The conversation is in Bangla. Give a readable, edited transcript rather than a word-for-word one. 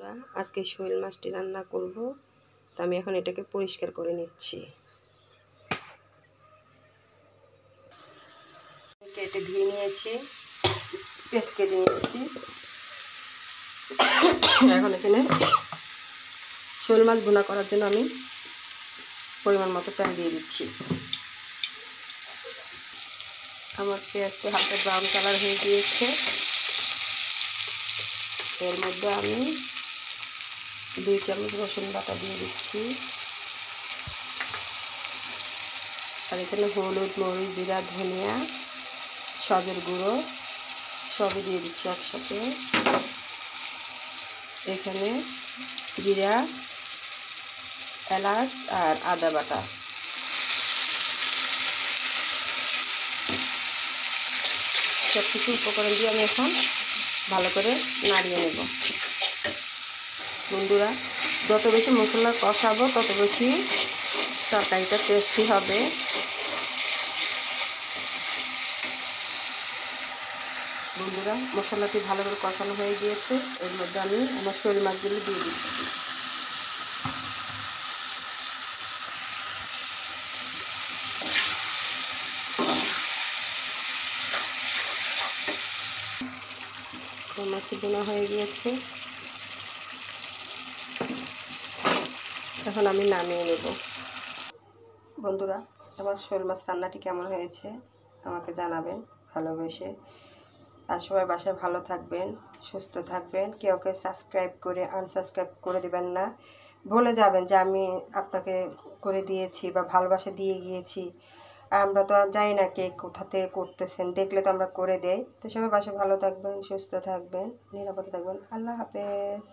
বন্ধুরা, আজকে শোল মাছটি রান্না করব। তো আমি এখন এটাকে পরিষ্কার করে নিচ্ছি। কেটে ধুয়ে নিয়েছি, পেঁয়াজ কেটে নিয়েছি। এখন এখানে শোল মাছ ভুনা করার জন্য আমি পরিমাণ মতো তেল দিয়ে দিচ্ছি। আমার পেঁয়াজটা হালকা ব্রাউন কালার হয়ে গিয়েছে। এর মধ্যে আমি 2 চামচ রসুন বাটা দিয়ে দিচ্ছি। আর এখানে হলুদ, মরিচ, জিরা, ধনিয়া, সজের গুঁড়ো সবই দিয়ে দিচ্ছি একসাথে। এখানে জিরা, এলাচ আর আদা বাটা। সব কিছু উপকরণ দিয়ে আমি এখন ভালো করে নাড়িয়ে নেব। বন্ধুরা, যত বেশি মশলা কষাবো তত বেশি তরকারিটা টেস্টি হবে। বন্ধুরা, মশলাটি ভালো করে কষানো হয়ে গিয়েছে। এর মধ্যে আমি আমার শোল মাছগুলো দিয়ে দিচ্ছি। শোল মাছটি বোনা হয়ে গিয়েছে। এখন আমি নামিয়ে নেব। বন্ধুরা, আমার শোল মাছ রান্নাটি কেমন হয়েছে আমাকে জানাবেন ভালোবেসে। আর সবাই বাসায় ভালো থাকবেন, সুস্থ থাকবেন। কেউ সাবস্ক্রাইব করে আনসাবস্ক্রাইব করে দেবেন না। ভুলে যাবেন যে আমি আপনাকে করে দিয়েছি বা ভালোবাসা দিয়ে গিয়েছি। আমরা তো জানি না কে কোথা থেকে করতেছেন, দেখলে তো আমরা করে দেই। তো সবাই বাসায় ভালো থাকবেন, সুস্থ থাকবেন, নিরাপদে থাকবেন। আল্লাহ হাফেজ।